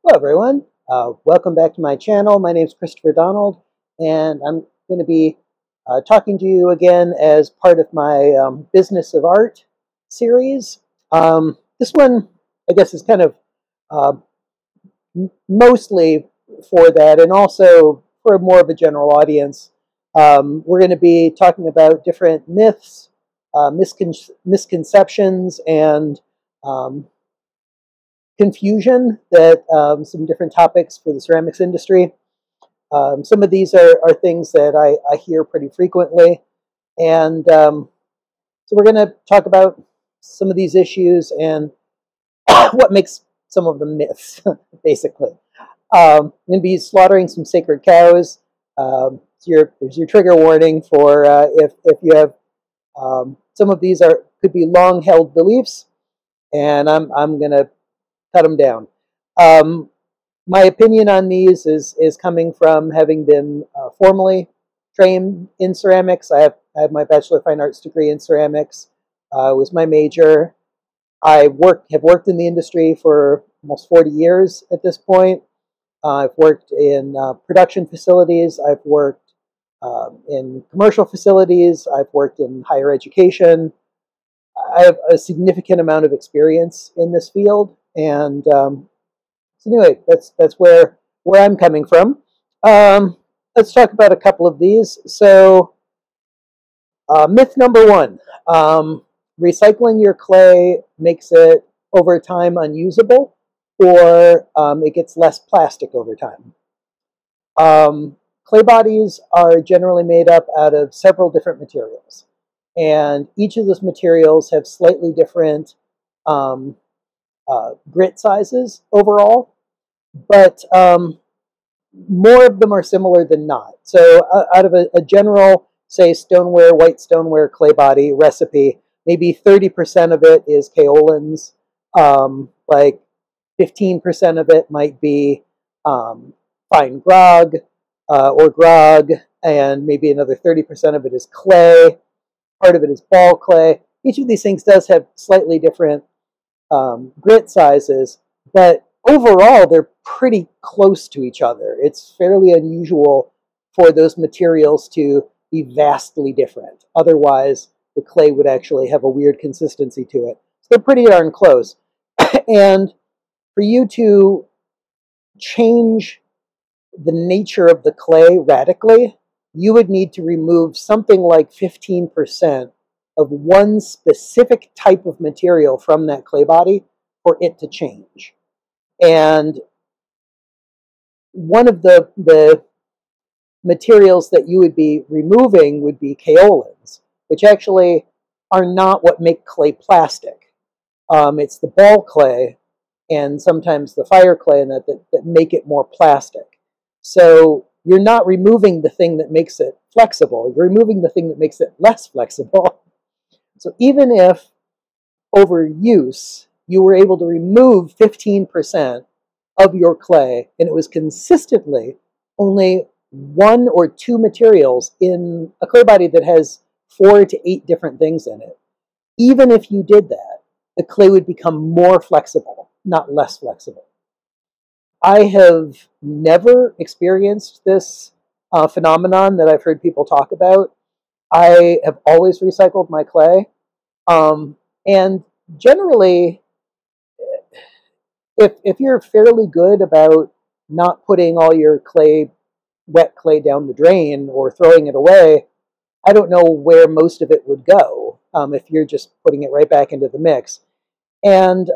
Hello everyone, welcome back to my channel. My name is Christopher Donald, and I'm going to be talking to you again as part of my Business of Art series. This one, I guess, is kind of uh, mostly for that, and also for more of a general audience. We're going to be talking about different myths, misconceptions, and confusion that some different topics for the ceramics industry. Some of these are things that I hear pretty frequently, and so we're going to talk about some of these issues and what makes some of them myths, basically. I'm going to be slaughtering some sacred cows. There's your trigger warning for if you have some of these could be long held beliefs, and I'm going to cut them down. My opinion on these is coming from having been formally trained in ceramics. I have my Bachelor of Fine Arts degree in ceramics. Was my major. I have worked in the industry for almost 40 years at this point. I've worked in production facilities. I've worked in commercial facilities. I've worked in higher education. I have a significant amount of experience in this field, and so anyway, that's where I'm coming from. Let's talk about a couple of these. So, myth number one: recycling your clay makes it over time unusable, or it gets less plastic over time. Clay bodies are generally made up out of several different materials, and each of those materials have slightly different grit sizes overall, but more of them are similar than not. So out of a general, say, stoneware, white stoneware clay body recipe, maybe 30% of it is kaolins, like 15% of it might be fine grog or grog, and maybe another 30% of it is clay. Part of it is ball clay. Each of these things does have slightly different grit sizes, but overall they're pretty close to each other. It's fairly unusual for those materials to be vastly different. Otherwise, the clay would actually have a weird consistency to it. So they're pretty darn close. And for you to change the nature of the clay radically, you would need to remove something like 15% of one specific type of material from that clay body for it to change. And one of the materials that you would be removing would be kaolins, which actually are not what make clay plastic. It's the ball clay and sometimes the fire clay and that make it more plastic. So you're not removing the thing that makes it flexible. You're removing the thing that makes it less flexible. So even if over use you were able to remove 15% of your clay, and it was consistently only one or two materials in a clay body that has 4 to 8 different things in it, even if you did that, the clay would become more flexible, not less flexible. I have never experienced this phenomenon that I've heard people talk about. I have always recycled my clay, and generally, if you're fairly good about not putting all your wet clay down the drain or throwing it away, I don't know where most of it would go if you're just putting it right back into the mix. And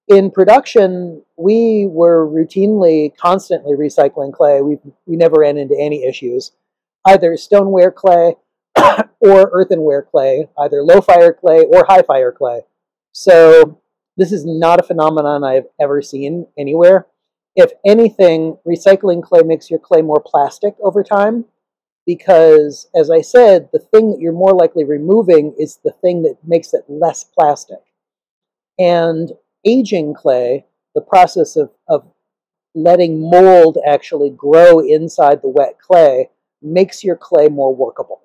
in production, we were routinely, constantly recycling clay. We never ran into any issues. Either stoneware clay or earthenware clay, either low fire clay or high fire clay. So this is not a phenomenon I've ever seen anywhere. If anything, recycling clay makes your clay more plastic over time because, as I said, the thing that you're more likely removing is the thing that makes it less plastic. And aging clay, the process of letting mold actually grow inside the wet clay, makes your clay more workable.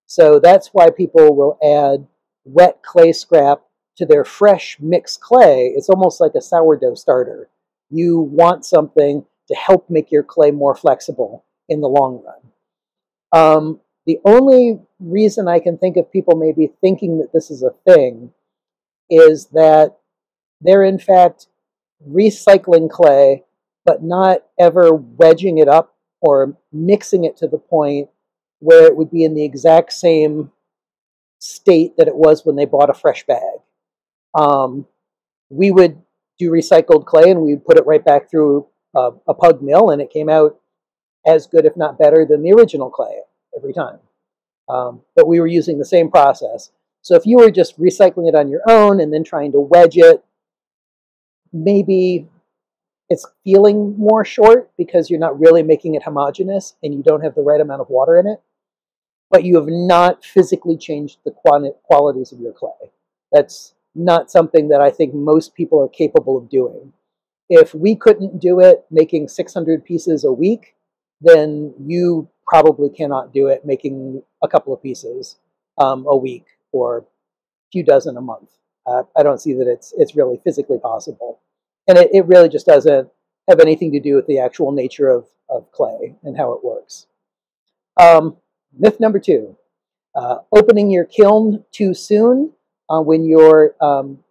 So that's why people will add wet clay scrap to their fresh mixed clay. It's almost like a sourdough starter. You want something to help make your clay more flexible in the long run. The only reason I can think of people maybe thinking that this is a thing is that they're in fact recycling clay, but not ever wedging it up or mixing it to the point where it would be in the exact same state that it was when they bought a fresh bag. We would do recycled clay and we'd put it right back through a pug mill, and it came out as good, if not better, than the original clay every time. But we were using the same process. So if you were just recycling it on your own and then trying to wedge it, maybe it's feeling more short because you're not really making it homogeneous and you don't have the right amount of water in it, but you have not physically changed the qualities of your clay. That's not something that I think most people are capable of doing. If we couldn't do it making 600 pieces a week, then you probably cannot do it making a couple of pieces a week or a few dozen a month. I don't see that it's really physically possible. And it really just doesn't have anything to do with the actual nature of clay and how it works. Myth number 2, opening your kiln too soon when you're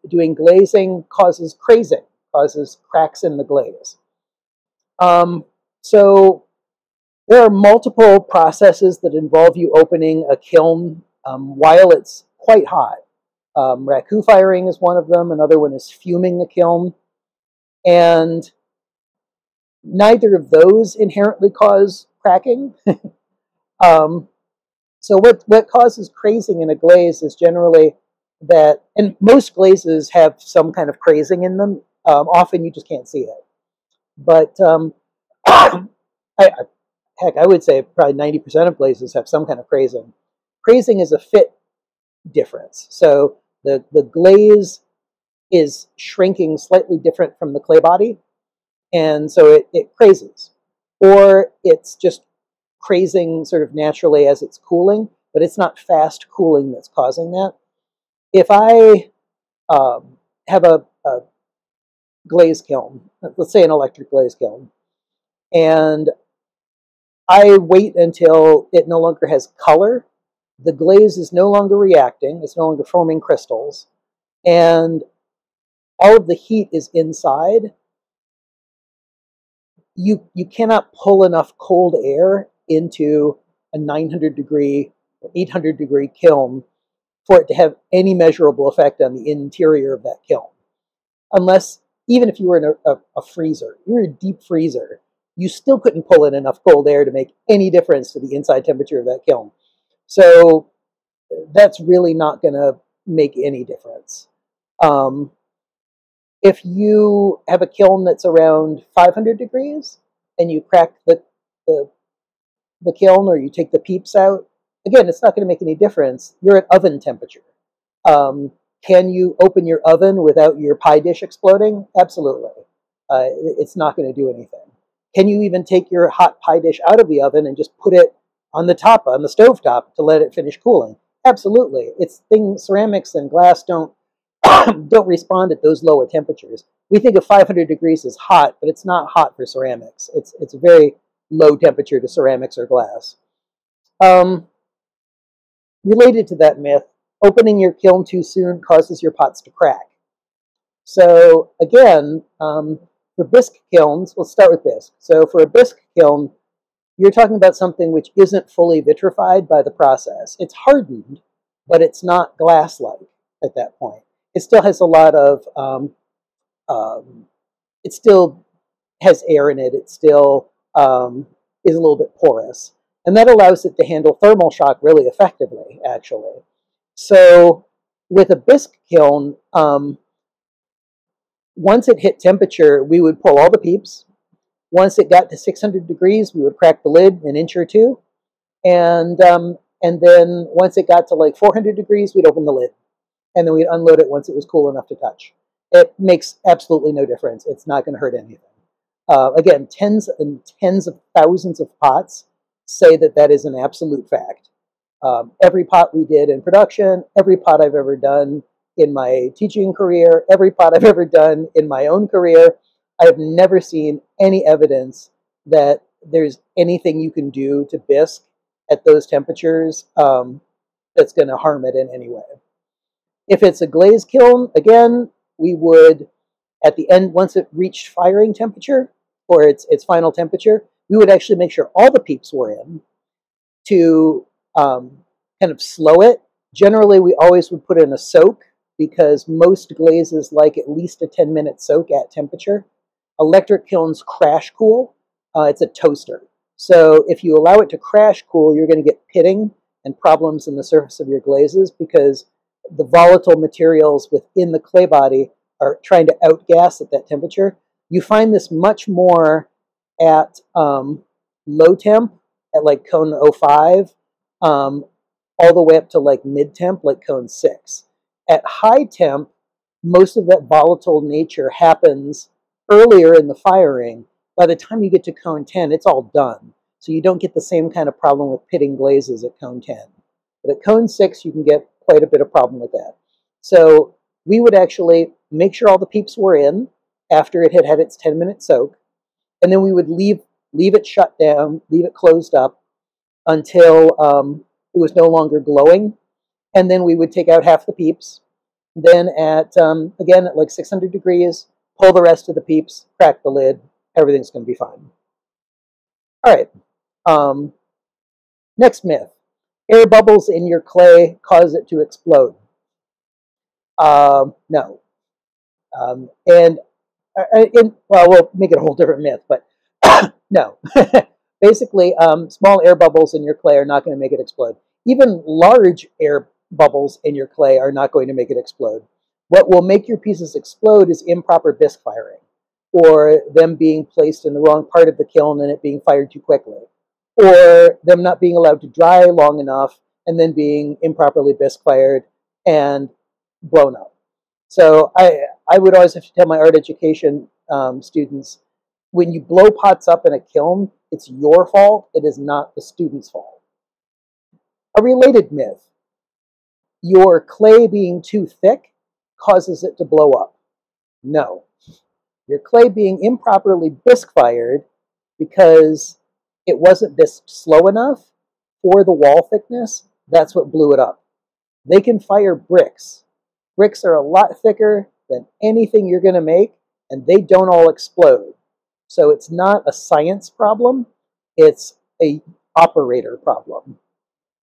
doing glazing causes crazing, causes cracks in the glaze. So there are multiple processes that involve you opening a kiln while it's quite hot. Raku firing is one of them. Another one is fuming the kiln. And neither of those inherently cause cracking. So what causes crazing in a glaze is generally that, and most glazes have some kind of crazing in them. Often you just can't see it. But I would say probably 90% of glazes have some kind of crazing. Crazing is a fit difference. So the glaze is shrinking slightly different from the clay body, and so it crazes. Or it's just crazing sort of naturally as it's cooling, but it's not fast cooling that's causing that. If I have a glaze kiln, let's say an electric glaze kiln, and I wait until it no longer has color, the glaze is no longer reacting, it's no longer forming crystals, and all of the heat is inside, you cannot pull enough cold air into a 900 degree or 800 degree kiln for it to have any measurable effect on the interior of that kiln. Unless, even if you were in a freezer, you were a deep freezer, you still couldn't pull in enough cold air to make any difference to the inside temperature of that kiln. So that's really not going to make any difference. If you have a kiln that's around 500 degrees and you crack the kiln, or you take the peeps out, again, it's not going to make any difference. You're at oven temperature. Can you open your oven without your pie dish exploding? Absolutely. It's not going to do anything. Can you even take your hot pie dish out of the oven and just put it on the top, on the stove top, to let it finish cooling? Absolutely. Ceramics and glass don't respond at those lower temperatures. We think of 500 degrees as hot, but it's not hot for ceramics. It's a very low temperature to ceramics or glass. Related to that myth, opening your kiln too soon causes your pots to crack. So again, for bisque kilns, we'll start with bisque. So for a bisque kiln, you're talking about something which isn't fully vitrified by the process. It's hardened, but it's not glass-like at that point. It still has a lot of, it still has air in it. It still is a little bit porous. And that allows it to handle thermal shock really effectively, actually. So with a bisque kiln, once it hit temperature, we would pull all the peeps. Once it got to 600 degrees, we would crack the lid an inch or two. And then once it got to like 400 degrees, we'd open the lid. And then we'd unload it once it was cool enough to touch. It makes absolutely no difference. It's not going to hurt anything. Again, tens and tens of thousands of pots say that that is an absolute fact. Every pot we did in production, every pot I've ever done in my teaching career, every pot I've ever done in my own career, I have never seen any evidence that there's anything you can do to bisque at those temperatures that's going to harm it in any way. If it's a glaze kiln, again, we would, at the end, once it reached firing temperature, or its final temperature, we would actually make sure all the peeps were in to kind of slow it. Generally, we always would put in a soak because most glazes like at least a 10-minute soak at temperature. Electric kilns crash cool. It's a toaster. So if you allow it to crash cool, you're going to get pitting and problems in the surface of your glazes because the volatile materials within the clay body are trying to outgas at that temperature. You find this much more at low temp, at like cone 05, all the way up to like mid temp, like cone 6. At high temp, most of that volatile nature happens earlier in the firing. By the time you get to cone 10, it's all done. So you don't get the same kind of problem with pitting glazes at cone 10. But at cone 6, you can get quite a bit of problem with that. So we would actually make sure all the peeps were in after it had had its 10-minute soak. And then we would leave it shut down, leave it closed up until it was no longer glowing. And then we would take out half the peeps. Then again, at like 600 degrees, pull the rest of the peeps, crack the lid, everything's going to be fine. All right. Next myth. Air bubbles in your clay cause it to explode. No. Well, we'll make it a whole different myth, but no. Basically, small air bubbles in your clay are not going to make it explode. Even large air bubbles in your clay are not going to make it explode. What will make your pieces explode is improper bisque firing, or them being placed in the wrong part of the kiln and it being fired too quickly, or them not being allowed to dry long enough and then being improperly bisque fired and blown up. So I would always have to tell my art education students, when you blow pots up in a kiln, it's your fault. It is not the student's fault. A related myth. Your clay being too thick causes it to blow up. No. Your clay being improperly bisque fired because it wasn't bisqued slow enough for the wall thickness, that's what blew it up. They can fire bricks. Bricks are a lot thicker than anything you're going to make, and they don't all explode. So it's not a science problem, it's a operator problem.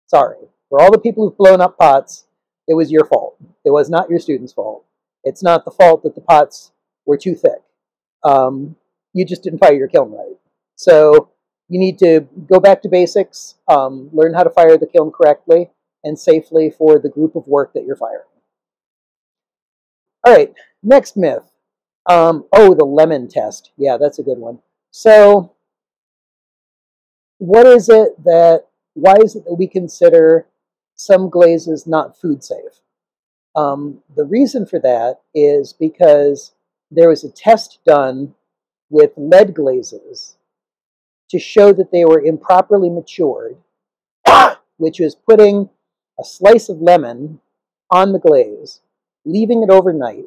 Sorry. For all the people who've blown up pots, it was your fault. It was not your student's fault. It's not the fault that the pots were too thick. You just didn't fire your kiln right. So you need to go back to basics, learn how to fire the kiln correctly and safely for the group of work that you're firing. All right, next myth. The lemon test. Yeah, that's a good one. So why is it that we consider some glazes not food safe? The reason for that is because there was a test done with lead glazes to show that they were improperly matured, which is putting a slice of lemon on the glaze, leaving it overnight,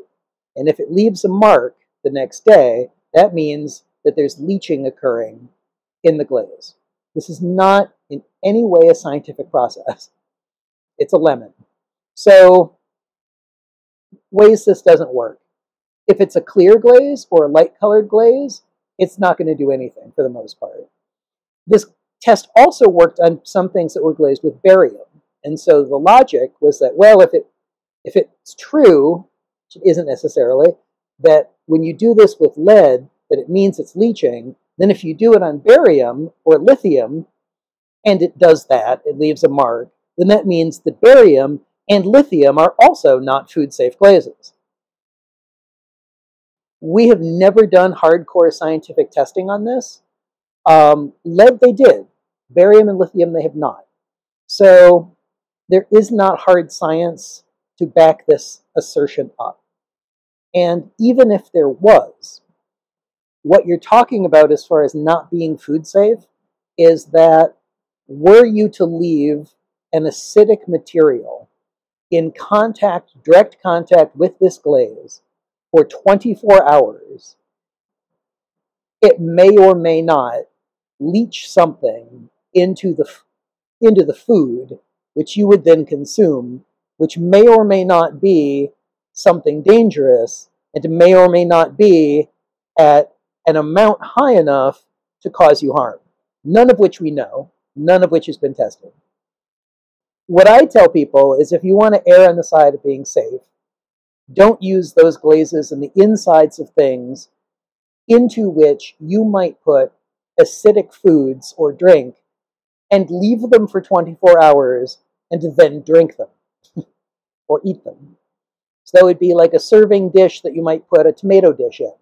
and if it leaves a mark the next day, that means that there's leaching occurring in the glaze. This is not in any way a scientific process. It's a lemon. So, ways this doesn't work. If it's a clear glaze or a light-colored glaze, it's not going to do anything for the most part. This test also worked on some things that were glazed with barium. And so the logic was that, well, if it's true, which it isn't necessarily, that when you do this with lead, that it means it's leaching, then if you do it on barium or lithium, and it does that, it leaves a mark, then that means that barium and lithium are also not food-safe glazes. We have never done hardcore scientific testing on this. Lead they did. Barium and lithium they have not. So there is not hard science to back this assertion up. And even if there was, what you're talking about as far as not being food safe is that were you to leave an acidic material in direct contact with this glaze for 24 hours, it may or may not leach something into the food, which you would then consume, which may or may not be something dangerous, and may or may not be at an amount high enough to cause you harm. None of which we know, none of which has been tested. What I tell people is if you want to err on the side of being safe, don't use those glazes and the insides of things into which you might put acidic foods or drink and leave them for 24 hours and then drink them or eat them. So that would be like a serving dish that you might put a tomato dish in,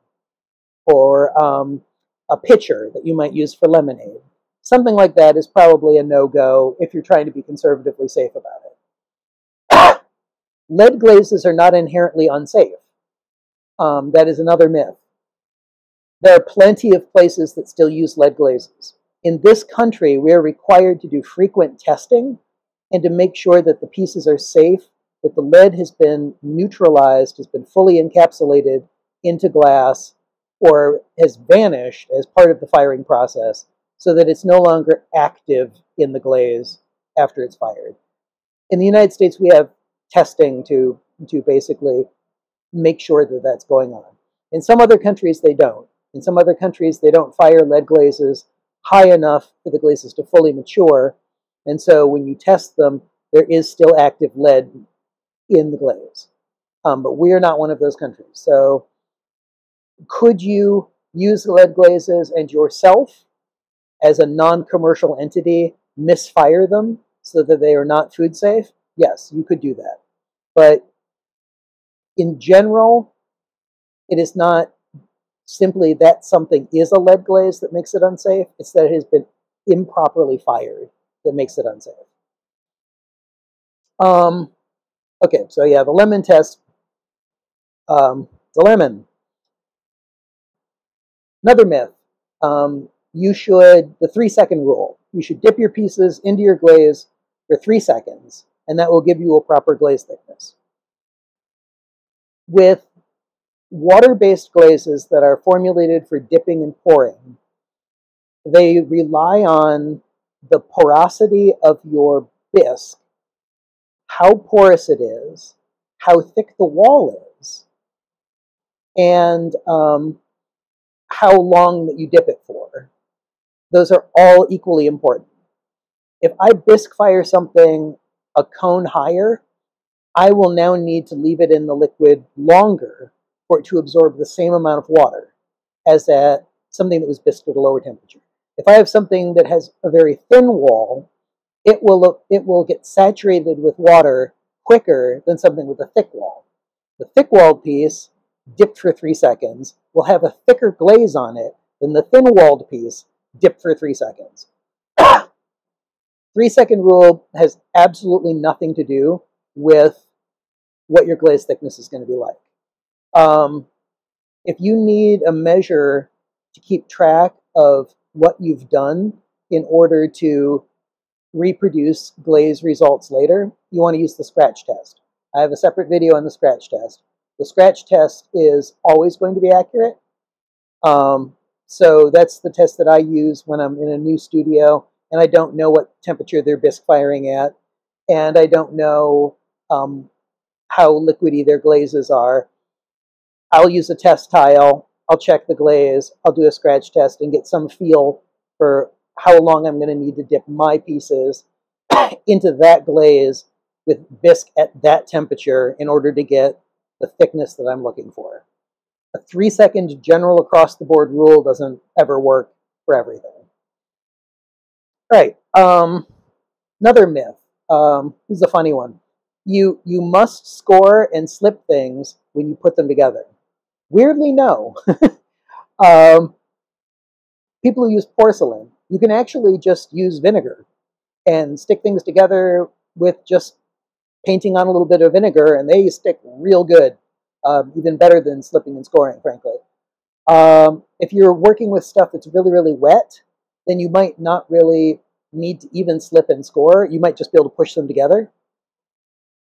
or a pitcher that you might use for lemonade. Something like that is probably a no-go if you're trying to be conservatively safe about it. Lead glazes are not inherently unsafe. That is another myth. There are plenty of places that still use lead glazes. In this country, we are required to do frequent testing and to make sure that the pieces are safe, that the lead has been neutralized, has been fully encapsulated into glass, or has vanished as part of the firing process, so that it's no longer active in the glaze after it's fired. In the United States, we have testing to basically make sure that that's going on. In some other countries, they don't. In some other countries, they don't fire lead glazes high enough for the glazes to fully mature, and so when you test them, there is still active lead in the glaze. But we are not one of those countries. So could you use lead glazes and yourself, as a non-commercial entity, misfire them so that they are not food safe? Yes, you could do that. But in general, it is not simply that something is a lead glaze that makes it unsafe. It's that it has been improperly fired that makes it unsafe. Okay, so yeah, the lemon test. The lemon. Another myth. The 3-second rule. You should dip your pieces into your glaze for 3 seconds, and that will give you a proper glaze thickness. With water-based glazes that are formulated for dipping and pouring, they rely on the porosity of your bisque, how porous it is, how thick the wall is, and how long that you dip it for. Those are all equally important. If I bisque fire something a cone higher, I will now need to leave it in the liquid longer for it to absorb the same amount of water as at something that was bisqued at a lower temperature. If I have something that has a very thin wall, it will get saturated with water quicker than something with a thick wall. The thick-walled piece, dipped for 3 seconds, will have a thicker glaze on it than the thin-walled piece, dipped for 3 seconds. 3-second rule has absolutely nothing to do with what your glaze thickness is going to be like. If you need a measure to keep track of what you've done in order to reproduce glaze results later, you want to use the scratch test. I have a separate video on the scratch test. The scratch test is always going to be accurate. So that's the test that I use when I'm in a new studio and I don't know what temperature they're bisque firing at, and I don't know how liquidy their glazes are. I'll use a test tile, I'll check the glaze, I'll do a scratch test and get some feel for how long I'm going to need to dip my pieces into that glaze with bisque at that temperature in order to get the thickness that I'm looking for. A 3-second general across-the-board rule doesn't ever work for everything. All right, another myth. This is a funny one. You must score and slip things when you put them together. Weirdly, no. People who use porcelain, you can actually just use vinegar and stick things together with just painting on a little bit of vinegar, and they stick real good, even better than slipping and scoring, frankly. If you're working with stuff that's really, really wet, then you might not really need to even slip and score. You might just be able to push them together.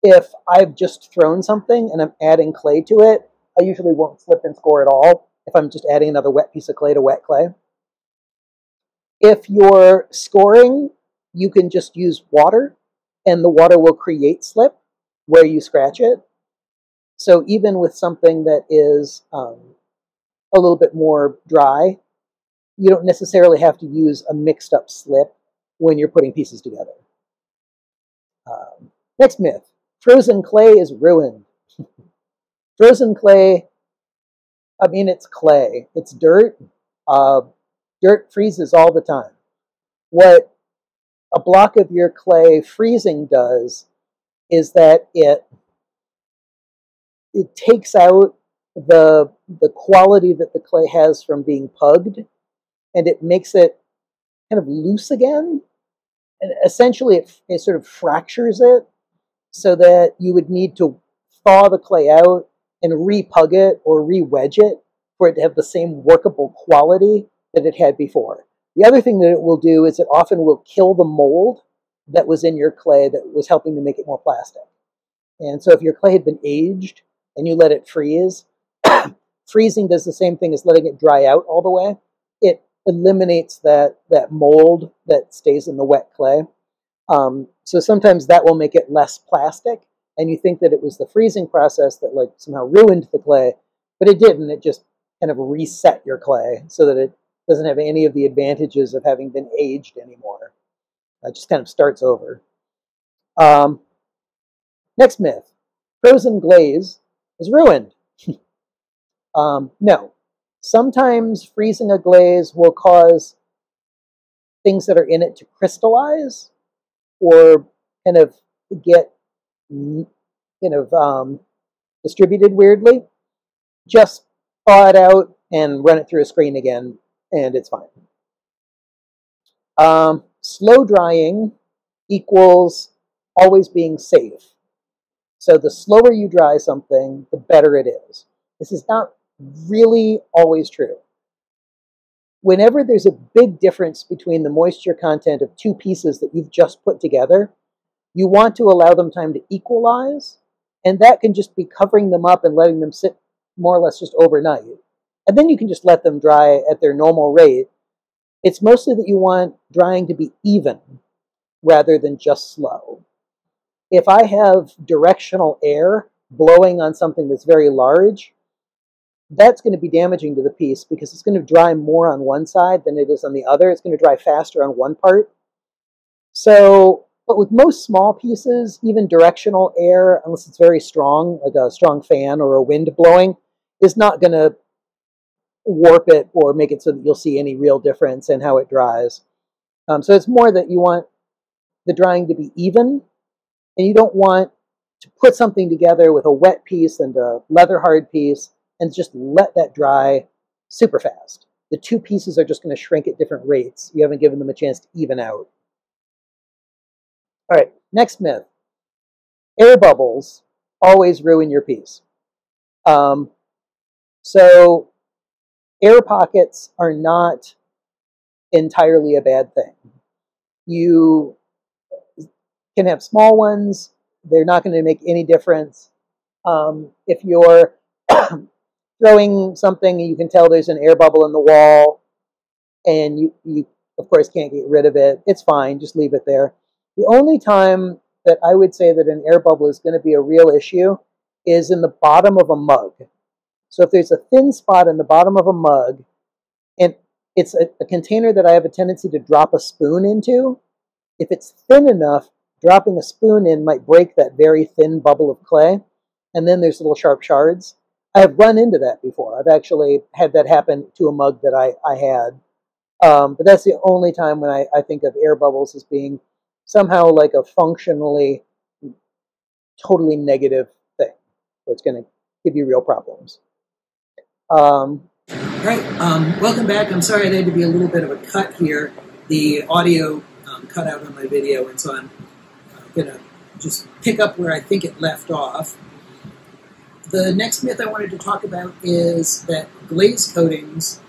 If I've just thrown something and I'm adding clay to it, I usually won't slip and score at all, if I'm just adding another wet piece of clay to wet clay. If you're scoring, you can just use water, and the water will create slip where you scratch it. So even with something that is a little bit more dry, you don't necessarily have to use a mixed up slip when you're putting pieces together. Next myth, frozen clay is ruined. Frozen clay, I mean, it's clay. It's dirt. Dirt freezes all the time. What a block of your clay freezing does is that it takes out the quality that the clay has from being pugged, and it makes it kind of loose again. And essentially, it sort of fractures it so that you would need to thaw the clay out and re-pug it or re-wedge it for it to have the same workable quality that it had before. The other thing that it will do is it often will kill the mold that was in your clay that was helping to make it more plastic. And so if your clay had been aged and you let it freeze, freezing does the same thing as letting it dry out all the way. It eliminates that mold that stays in the wet clay. So sometimes that will make it less plastic, and you think that it was the freezing process that like somehow ruined the clay, but it didn't. It just kind of reset your clay so that it doesn't have any of the advantages of having been aged anymore. It just kind of starts over. Next myth, frozen glaze is ruined. No. Sometimes freezing a glaze will cause things that are in it to crystallize or kind of get distributed weirdly. Just thaw it out and run it through a screen again, and it's fine. Slow drying equals always being safe. So the slower you dry something, the better it is. This is not really always true. Whenever there's a big difference between the moisture content of two pieces that you've just put together, you want to allow them time to equalize, and that can just be covering them up and letting them sit more or less just overnight. And then you can just let them dry at their normal rate. It's mostly that you want drying to be even rather than just slow. If I have directional air blowing on something that's very large, that's going to be damaging to the piece because it's going to dry more on one side than it is on the other. It's going to dry faster on one part. So, but with most small pieces, even directional air, unless it's very strong, like a strong fan or a wind blowing, is not going to warp it or make it so that you'll see any real difference in how it dries. So it's more that you want the drying to be even, and you don't want to put something together with a wet piece and a leather hard piece and just let that dry super fast. The two pieces are just going to shrink at different rates. You haven't given them a chance to even out. All right, next myth. Air bubbles always ruin your piece. So air pockets are not entirely a bad thing. You can have small ones. They're not going to make any difference. If you're throwing something, you can tell there's an air bubble in the wall, and you of course can't get rid of it. It's fine, just leave it there. The only time that I would say that an air bubble is going to be a real issue is in the bottom of a mug. So if there's a thin spot in the bottom of a mug, and it's a container that I have a tendency to drop a spoon into, if it's thin enough, dropping a spoon in might break that very thin bubble of clay, and then there's little sharp shards. I have run into that before. I've actually had that happen to a mug that I had. But that's the only time when I think of air bubbles as being somehow like a functionally totally negative thing. So it's going to give you real problems. All right, welcome back. I'm sorry there had to be a little bit of a cut here. The audio cut out on my video, and so I'm going to just pick up where I think it left off. The next myth I wanted to talk about is that glaze coatings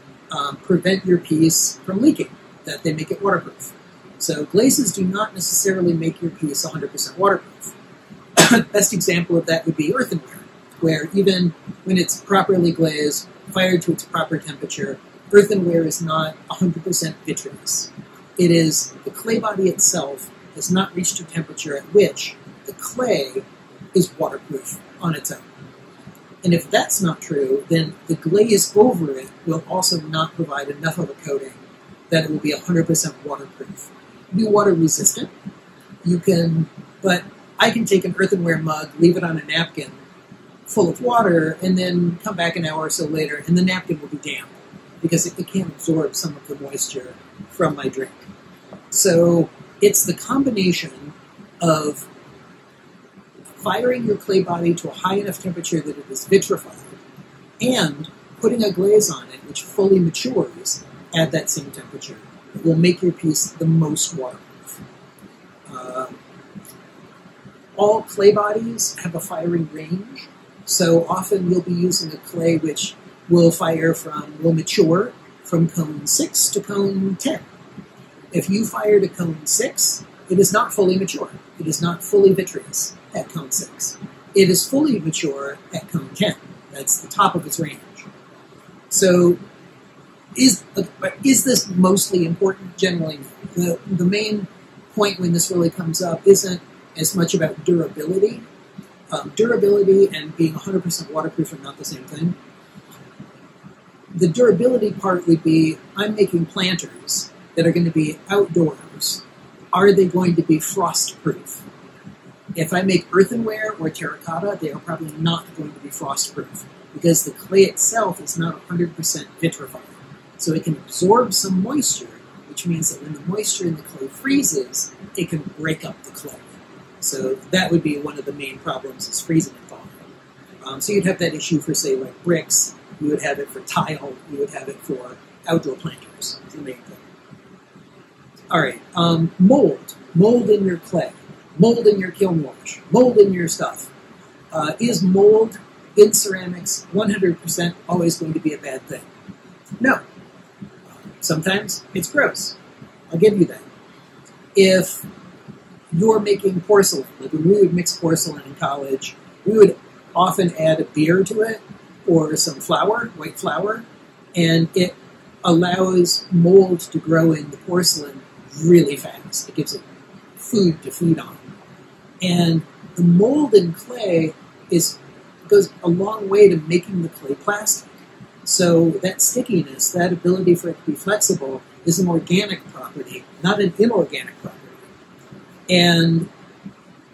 prevent your piece from leaking, that they make it waterproof. So glazes do not necessarily make your piece 100% waterproof. Best example of that would be earthenware, where even when it's properly glazed, fired to its proper temperature, earthenware is not 100% vitreous. It is, the clay body itself has not reached a temperature at which the clay is waterproof on its own. And if that's not true, then the glaze over it will also not provide enough of a coating that it will be 100% waterproof. Be water resistant. You can, but I can take an earthenware mug, leave it on a napkin full of water, and then come back an hour or so later, and the napkin will be damp because it can't absorb some of the moisture from my drink. So it's the combination of firing your clay body to a high enough temperature that it is vitrified and putting a glaze on it which fully matures at that same temperature. It will make your piece the most waterproof. All clay bodies have a firing range, so often you'll be using a clay which will mature from cone 6 to cone 10. If you fire to cone 6, it is not fully mature. It is not fully vitreous at cone 6. It is fully mature at cone 10. That's the top of its range. So is this mostly important? Generally, the main point when this really comes up isn't as much about durability. Durability and being 100% waterproof are not the same thing. The durability part would be, I'm making planters that are going to be outdoors. Are they going to be frost-proof? If I make earthenware or terracotta, they are probably not going to be frost-proof because the clay itself is not 100% vitrified. So it can absorb some moisture, which means that when the moisture in the clay freezes, it can break up the clay. So that would be one of the main problems is freezing and thawing. So you'd have that issue for, say, like bricks. You would have it for tile. You would have it for outdoor planters. It's the main thing. All right, mold. Mold in your clay. Mold in your kiln wash. Mold in your stuff. Is mold in ceramics 100% always going to be a bad thing? No. Sometimes it's gross. I'll give you that. If you're making porcelain, like when we would mix porcelain in college, we would often add a beer to it or some flour, white flour, and it allows mold to grow in the porcelain really fast. It gives it food to feed on. And the mold in clay goes a long way to making the clay plastic. So that stickiness, that ability for it to be flexible, is an organic property, not an inorganic property. And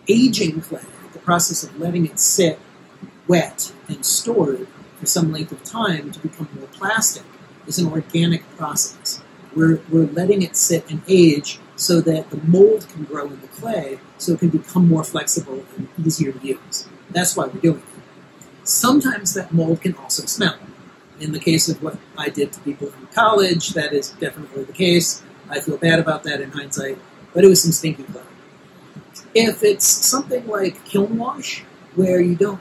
aging clay, the process of letting it sit wet and stored for some length of time to become more plastic, is an organic process. We're letting it sit and age so that the mold can grow in the clay so it can become more flexible and easier to use. That's why we're doing it. Sometimes that mold can also smell. In the case of what I did to people in college, that is definitely the case. I feel bad about that in hindsight, but it was some stinky clay. If it's something like kiln wash, where you don't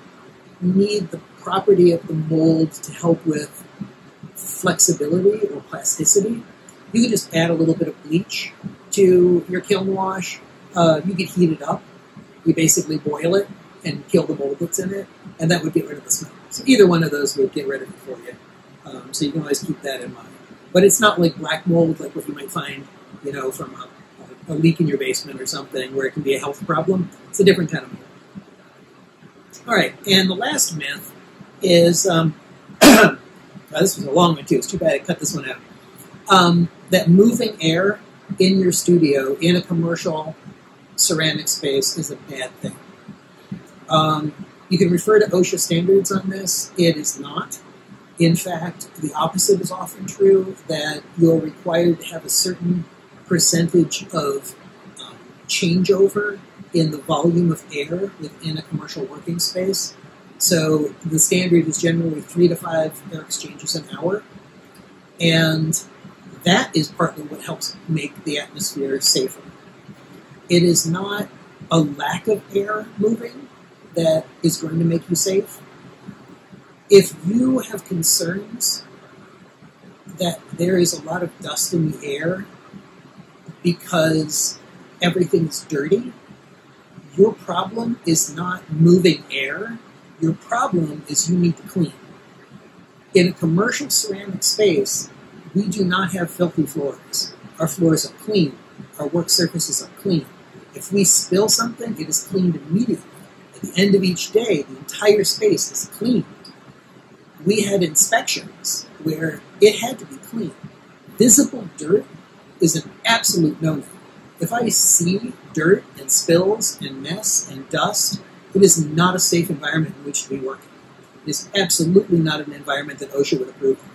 need the property of the mold to help with flexibility or plasticity, you can just add a little bit of bleach to your kiln wash. You could heat it up. You basically boil it and kill the mold that's in it, and that would get rid of the smell. So either one of those would get rid of it for you. So you can always keep that in mind. But it's not like black mold, like what you might find, from a leak in your basement or something, where it can be a health problem. It's a different kind of mold. All right, and the last myth is, this was a long one too, it's too bad I cut this one out, that moving air in your studio in a commercial ceramic space is a bad thing. You can refer to OSHA standards on this. It is not. In fact, the opposite is often true, that you're required to have a certain percentage of changeover in the volume of air within a commercial working space. So the standard is generally 3 to 5 air exchanges an hour. And that is partly what helps make the atmosphere safer. It is not a lack of air moving that is going to make you safe. If you have concerns that there is a lot of dust in the air because everything's dirty, your problem is not moving air. Your problem is you need to clean. In a commercial ceramic space, we do not have filthy floors. Our floors are clean. Our work surfaces are clean. If we spill something, it is cleaned immediately. At the end of each day, the entire space is cleaned. We had inspections where it had to be clean. Visible dirt is an absolute no-no. If I see dirt and spills and mess and dust, it is not a safe environment in which to be working. It is absolutely not an environment that OSHA would approve of.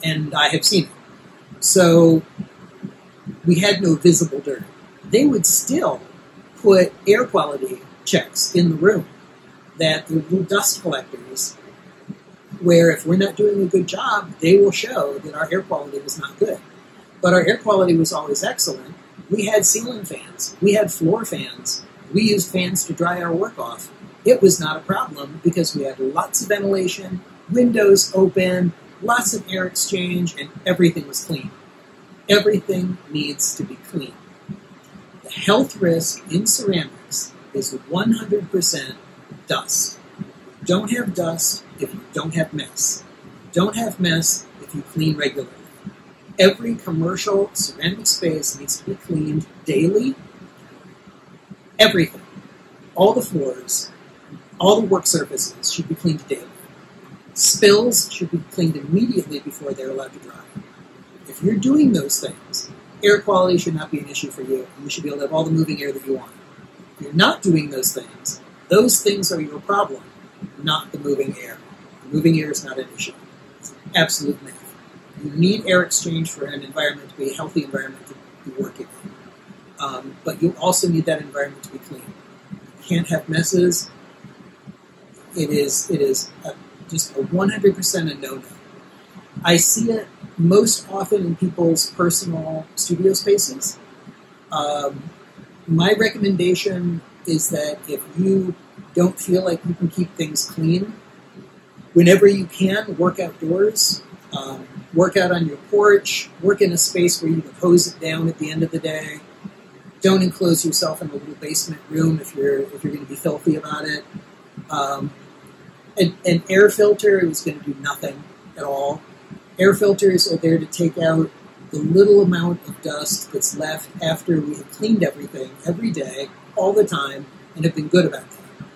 And I have seen it. So we had no visible dirt. They would still put air quality checks in the room, that the little dust collectors, where if we're not doing a good job, they will show that our air quality was not good. But our air quality was always excellent. We had ceiling fans. We had floor fans. We used fans to dry our work off. It was not a problem because we had lots of ventilation, windows open, lots of air exchange, and everything was clean. Everything needs to be clean. The health risk in ceramics is 100% dust. Don't have dust if you don't have mess. Don't have mess if you clean regularly. Every commercial ceramic space needs to be cleaned daily. Everything. All the floors, all the work surfaces should be cleaned daily. Spills should be cleaned immediately before they're allowed to dry. If you're doing those things, air quality should not be an issue for you, and you should be able to have all the moving air that you want. If you're not doing those things are your problem, not the moving air. The moving air is not an issue. It's an absolute myth. You need air exchange for an environment to be a healthy environment to be working in. But you also need that environment to be clean. You can't have messes. It is just a 100% a no-no. I see it most often in people's personal studio spaces. My recommendation is that if you don't feel like you can keep things clean, whenever you can, work outdoors. Work out on your porch. Work in a space where you can hose it down at the end of the day. Don't enclose yourself in a little basement room if you're going to be filthy about it. An air filter is going to do nothing at all. Air filters are there to take out the little amount of dust that's left after we have cleaned everything every day, all the time, and have been good about that.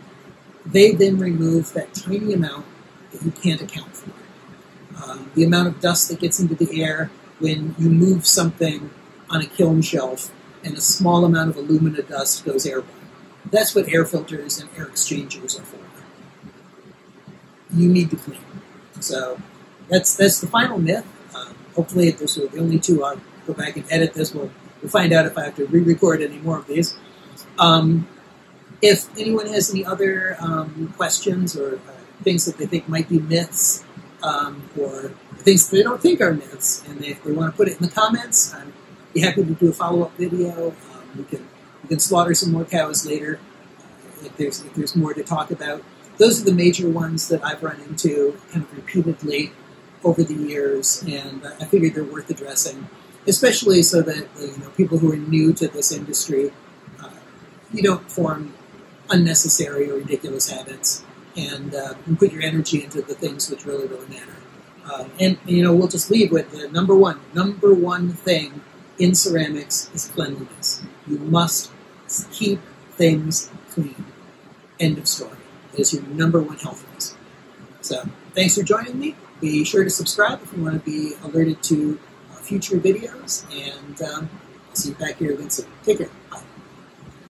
They then remove that tiny amount that you can't account for. The amount of dust that gets into the air when you move something on a kiln shelf and a small amount of alumina dust goes airborne. That's what air filters and air exchangers are for. You need to clean. So that's the final myth. Hopefully those are the only two. I'll go back and edit this. We'll find out if I have to re-record any more of these. If anyone has any other questions or things that they think might be myths, or things that they don't think are myths, and they want to put it in the comments, I'd be happy to do a follow-up video. We can slaughter some more cows later if there's more to talk about. Those are the major ones that I've run into kind of repeatedly over the years, and I figured they're worth addressing, especially so that people who are new to this industry, you don't form unnecessary or ridiculous habits, and put your energy into the things which really, really matter. And we'll just leave with the number one thing in ceramics is cleanliness. You must keep things clean. End of story. It is your number one health risk. So, thanks for joining me. Be sure to subscribe if you want to be alerted to future videos, and I'll see you back here again soon. Take care. Bye.